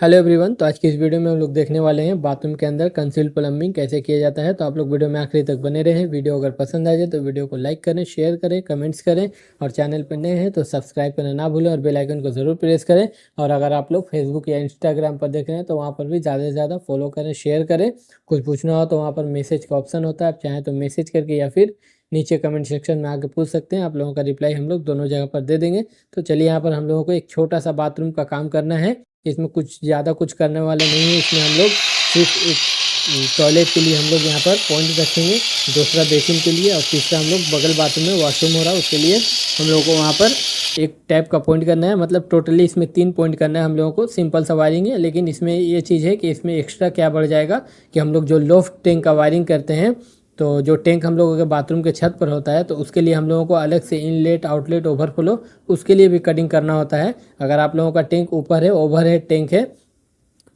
Hello everyone. तो आज की इस वीडियो में हम लोग देखने वाले हैं बाथरूम के अंदर कंसील्ड प्लम्बिंग कैसे किया जाता है। तो आप लोग वीडियो में आखिरी तक बने रहें। वीडियो अगर पसंद आ जाए तो वीडियो को लाइक करें, शेयर करें, कमेंट्स करें और चैनल पर नए हैं तो सब्सक्राइब करना ना भूलें और बेल आइकन को ज़रूर प्रेस करें। और अगर आप लोग फेसबुक या इंस्टाग्राम पर देख रहे हैं तो वहाँ पर भी ज़्यादा से ज़्यादा फॉलो करें, शेयर करें। कुछ पूछना हो तो वहाँ पर मैसेज का ऑप्शन होता है, आप चाहें तो मैसेज करके या फिर नीचे कमेंट सेक्शन में आके पूछ सकते हैं। आप लोगों का रिप्लाई हम लोग दोनों जगह पर दे देंगे। तो चलिए, यहाँ पर हम लोगों को एक छोटा सा बाथरूम का काम करना है। इसमें कुछ ज़्यादा कुछ करने वाले नहीं है। इसमें हम लोग सिर्फ एक टॉयलेट के लिए हम लोग यहाँ पर पॉइंट रखेंगे, दूसरा बेसिन के लिए और तीसरा हम लोग बगल बाथरूम में वॉशरूम हो रहा है उसके लिए हम लोगों को वहाँ पर एक टैप का पॉइंट करना है। मतलब टोटली इसमें 3 पॉइंट करना है हम लोगों को। सिंपल सा वायरिंग है, लेकिन इसमें ये चीज़ है कि इसमें एक्स्ट्रा क्या बढ़ जाएगा कि हम लोग जो लोफ्ट टैंक का वायरिंग करते हैं, तो जो टैंक हम लोगों के बाथरूम के छत पर होता है तो उसके लिए हम लोगों को अलग से इनलेट, आउटलेट, ओवरफ्लो उसके लिए भी कटिंग करना होता है। अगर आप लोगों का टैंक ऊपर है, ओवरहेड टैंक है,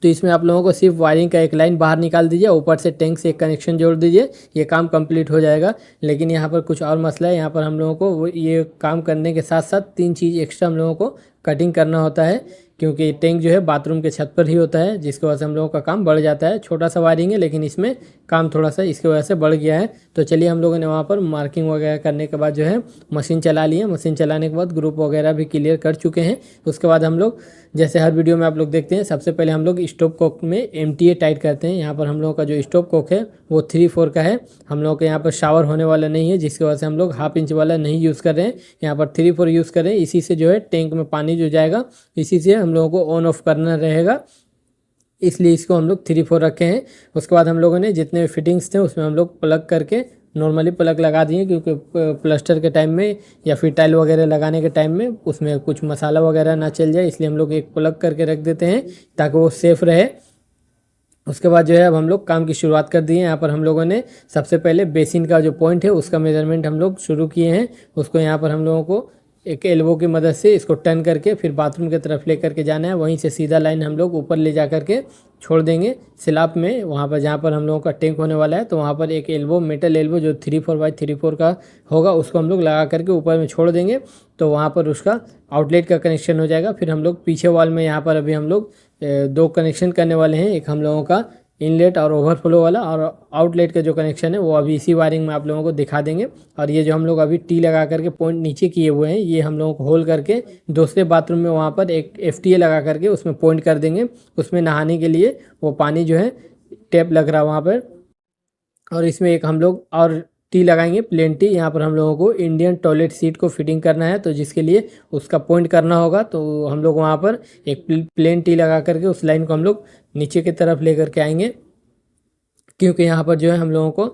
तो इसमें आप लोगों को सिर्फ वायरिंग का एक लाइन बाहर निकाल दीजिए, ऊपर से टैंक से एक कनेक्शन जोड़ दीजिए, ये काम कंप्लीट हो जाएगा। लेकिन यहाँ पर कुछ और मसला है। यहाँ पर हम लोगों को ये काम करने के साथ साथ 3 चीज़ एक्स्ट्रा हम लोगों को कटिंग करना होता है, क्योंकि टैंक जो है बाथरूम के छत पर ही होता है, जिसकी वजह से हम लोगों का काम बढ़ जाता है। छोटा सा वायरिंग है लेकिन इसमें काम थोड़ा सा इसकी वजह से बढ़ गया है। तो चलिए, हम लोगों ने वहाँ पर मार्किंग वगैरह करने के बाद जो है मशीन चला ली है। मशीन चलाने के बाद ग्रुप वगैरह भी क्लियर कर चुके हैं। उसके बाद हम लोग, जैसे हर वीडियो में आप लोग देखते हैं, सबसे पहले हम लोग स्टोव कोक में एमटीए टाइट करते हैं। यहाँ पर हम लोगों का जो स्टोव कोक है वो 3/4 का है। हम लोगों के यहाँ पर शावर होने वाला नहीं है, जिसकी वजह से हम लोग 1/2 इंच वाला नहीं यूज़ कर रहे हैं, यहाँ पर 3/4 यूज़ कर रहे हैं। इसी से जो है टैंक में पानी जो जाएगा इसी से हम लोगों को ऑन ऑफ करना रहेगा, इसलिए इसको हम लोग 3/4 रखे हैं। उसके बाद हम लोगों ने जितने फिटिंग्स थे उसमें हम लोग प्लग करके नॉर्मली प्लग लगा दिए, क्योंकि प्लास्टर के टाइम में या फिर टाइल वगैरह लगाने के टाइम में उसमें कुछ मसाला वगैरह ना चल जाए, इसलिए हम लोग एक प्लग करके रख देते हैं ताकि वो सेफ़ रहे। उसके बाद जो है अब हम लोग काम की शुरुआत कर दिए। यहाँ पर हम लोगों ने सबसे पहले बेसिन का जो पॉइंट है उसका मेजरमेंट हम लोग शुरू किए हैं। उसको यहाँ पर हम लोगों को एक एल्बो की मदद से इसको टर्न करके फिर बाथरूम की तरफ लेकर के जाना है। वहीं से सीधा लाइन हम लोग ऊपर ले जा करके छोड़ देंगे स्लैब में, वहाँ पर जहाँ पर हम लोगों का टैंक होने वाला है। तो वहाँ पर एक एल्बो, मेटल एल्बो जो 3/4 का होगा, उसको हम लोग लगा करके ऊपर में छोड़ देंगे। तो वहाँ पर उसका आउटलेट का कनेक्शन हो जाएगा। फिर हम लोग पीछे वॉल में यहाँ पर अभी हम लोग 2 कनेक्शन करने वाले हैं। एक हम लोगों का इनलेट और ओवरफ्लो वाला, और आउटलेट का जो कनेक्शन है वो अभी इसी वायरिंग में आप लोगों को दिखा देंगे। और ये जो हम लोग अभी टी लगा करके पॉइंट नीचे किए हुए हैं, ये हम लोगों को होल करके दूसरे बाथरूम में वहाँ पर एक FTA लगा करके उसमें पॉइंट कर देंगे। उसमें नहाने के लिए वो पानी जो है टैप लग रहा है वहाँ पर, और इसमें एक हम लोग और टी लगाएंगे, प्लेन टी। यहाँ पर हम लोगों को इंडियन टॉयलेट सीट को फिटिंग करना है, तो जिसके लिए उसका पॉइंट करना होगा। तो हम लोग वहाँ पर एक प्लेन टी लगा करके उस लाइन को हम लोग नीचे की तरफ लेकर के आएंगे, क्योंकि यहाँ पर जो है हम लोगों को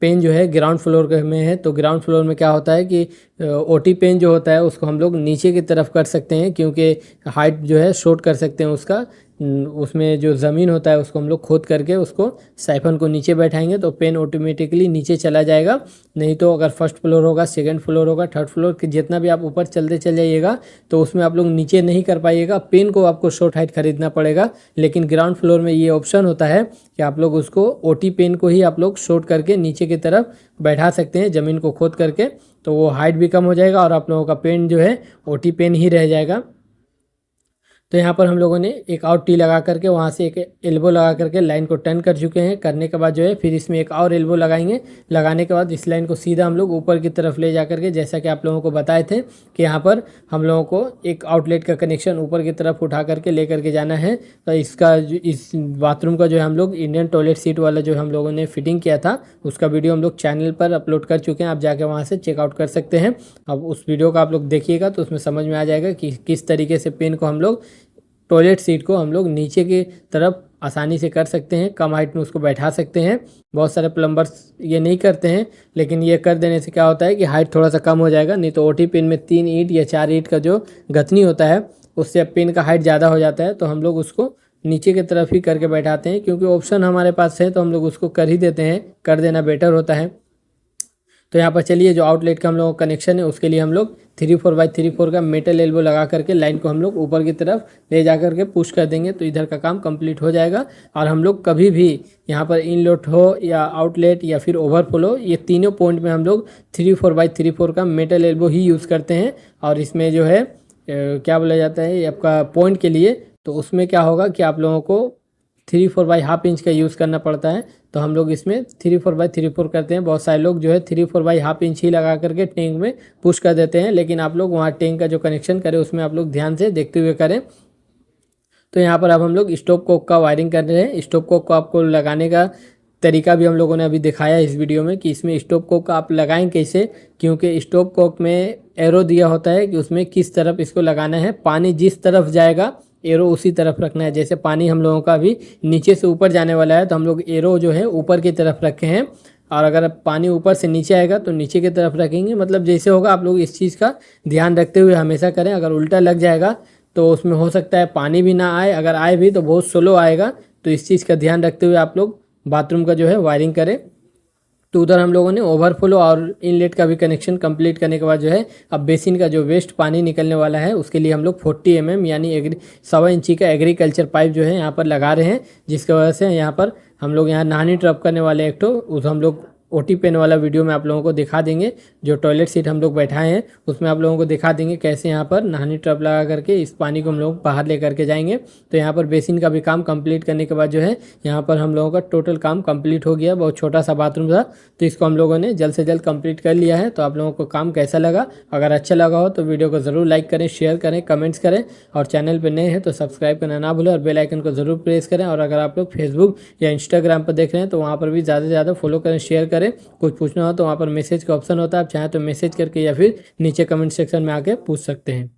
पेन जो है ग्राउंड फ्लोर में है। तो ग्राउंड फ्लोर में क्या होता है कि OT पेन जो होता है उसको हम लोग नीचे की तरफ कर सकते हैं, क्योंकि हाइट जो है शॉर्ट कर सकते हैं उसका। उसमें जो ज़मीन होता है उसको हम लोग खोद करके उसको साइफन को नीचे बैठाएंगे तो पेन ऑटोमेटिकली नीचे चला जाएगा। नहीं तो अगर फर्स्ट फ्लोर होगा, सेकंड फ्लोर होगा, थर्ड फ्लोर, जितना भी आप ऊपर चलते चल जाइएगा तो उसमें आप लोग नीचे नहीं कर पाइएगा, पेन को आपको शॉर्ट हाइट खरीदना पड़ेगा। लेकिन ग्राउंड फ्लोर में ये ऑप्शन होता है कि आप लोग उसको OT पेन को ही आप लोग शॉर्ट करके नीचे की तरफ बैठा सकते हैं, ज़मीन को खोद करके। तो वो हाइट भी कम हो जाएगा और आप लोगों का पेन जो है OT पेन ही रह जाएगा। तो यहाँ पर हम लोगों ने एक और टी लगा करके वहाँ से एक एल्बो लगा करके लाइन को टर्न कर चुके हैं। करने के बाद जो है फिर इसमें एक और एल्बो लगाएंगे। लगाने के बाद इस लाइन को सीधा हम लोग ऊपर की तरफ ले जा करके, जैसा कि आप लोगों को बताए थे कि यहाँ पर हम लोगों को एक आउटलेट का कनेक्शन ऊपर की तरफ उठा करके ले करके जाना है। तो इसका इस बाथरूम का जो है हम लोग इंडियन टॉयलेट सीट वाला जो हम लोगों ने फिटिंग किया था उसका वीडियो हम लोग चैनल पर अपलोड कर चुके हैं, आप जाके वहाँ से चेकआउट कर सकते हैं। अब उस वीडियो का आप लोग देखिएगा तो उसमें समझ में आ जाएगा कि किस तरीके से पेन को हम लोग, टॉयलेट सीट को हम लोग नीचे की तरफ आसानी से कर सकते हैं, कम हाइट में उसको बैठा सकते हैं। बहुत सारे प्लम्बर्स ये नहीं करते हैं, लेकिन ये कर देने से क्या होता है कि हाइट थोड़ा सा कम हो जाएगा। नहीं तो OT पिन में 3 ईंट या 4 ईंट का जो गथनी होता है उससे पिन का हाइट ज़्यादा हो जाता है। तो हम लोग उसको नीचे की तरफ ही करके बैठाते हैं, क्योंकि ऑप्शन हमारे पास है तो हम लोग उसको कर ही देते हैं, कर देना बेटर होता है। तो यहाँ पर चलिए, जो आउटलेट का हम लोग कनेक्शन है उसके लिए हम लोग 3/4 का मेटल एल्बो लगा करके लाइन को हम लोग ऊपर की तरफ ले जा करके पुश कर देंगे, तो इधर का काम कंप्लीट हो जाएगा। और हम लोग कभी भी यहाँ पर इनलेट हो या आउटलेट या फिर ओवरफ्लो, ये तीनों पॉइंट में हम लोग 3/4 का मेटल एल्बो ही यूज़ करते हैं। और इसमें जो है क्या बोला जाता है, ये आपका पॉइंट के लिए तो उसमें क्या होगा कि आप लोगों को 3/4/2 इंच का यूज़ करना पड़ता है। तो हम लोग इसमें 3/4/3/4 करते हैं। बहुत सारे लोग जो है 3/4/2 इंच ही लगा करके टैंक में पुश कर देते हैं, लेकिन आप लोग वहाँ टैंक का जो कनेक्शन करें उसमें आप लोग ध्यान से देखते हुए करें। तो यहाँ पर अब हम लोग स्टॉप कोक का वायरिंग कर रहे हैं। स्टॉप कोक को आपको लगाने का तरीका भी हम लोगों ने अभी दिखाया इस वीडियो में कि इसमें स्टॉप कोक आप लगाएं कैसे, क्योंकि स्टॉप कोक में एरो दिया होता है कि उसमें किस तरफ इसको लगाना है। पानी जिस तरफ जाएगा एरो उसी तरफ रखना है। जैसे पानी हम लोगों का अभी नीचे से ऊपर जाने वाला है तो हम लोग एरो जो है ऊपर की तरफ रखे हैं, और अगर पानी ऊपर से नीचे आएगा तो नीचे की तरफ रखेंगे। मतलब जैसे होगा आप लोग इस चीज़ का ध्यान रखते हुए हमेशा करें। अगर उल्टा लग जाएगा तो उसमें हो सकता है पानी भी ना आए, अगर आए भी तो बहुत स्लो आएगा। तो इस चीज़ का ध्यान रखते हुए आप लोग बाथरूम का जो है वायरिंग करें। तो उधर हम लोगों ने ओवरफ्लो और इनलेट का भी कनेक्शन कंप्लीट करने के बाद जो है अब बेसिन का जो वेस्ट पानी निकलने वाला है उसके लिए हम लोग 40 mm यानी 1.25 इंची का एग्रीकल्चर पाइप जो है यहाँ पर लगा रहे हैं, जिसकी वजह से यहाँ पर हम लोग यहाँ नहानी ट्रप करने वाले एक तो उस हम लोग ओटी पेन वाला वीडियो में आप लोगों को दिखा देंगे। जो टॉयलेट सीट हम लोग बैठाए हैं उसमें आप लोगों को दिखा देंगे कैसे यहाँ पर नहानी ट्रप लगा करके इस पानी को हम लोग बाहर ले करके जाएंगे। तो यहाँ पर बेसिन का भी काम कंप्लीट करने के बाद जो है यहाँ पर हम लोगों का टोटल काम कंप्लीट हो गया। बहुत छोटा सा बाथरूम था तो इसको हम लोगों ने जल्द से जल्द कंप्लीट कर लिया है। तो आप लोगों को काम कैसा लगा, अगर अच्छा लगा हो तो वीडियो को ज़रूर लाइक करें, शेयर करें, कमेंट्स करें, और चैनल पर नए हैं तो सब्सक्राइब करना ना भूलें और बेल आइकन को ज़रूर प्रेस करें। और अगर आप लोग फेसबुक या इंस्टाग्राम पर देख रहे हैं तो वहाँ पर भी ज़्यादा से ज़्यादा फॉलो करें, शेयर करें। कुछ पूछना हो तो वहाँ पर मैसेज का ऑप्शन होता है, आप चाहें तो मैसेज करके या फिर नीचे कमेंट सेक्शन में आके पूछ सकते हैं।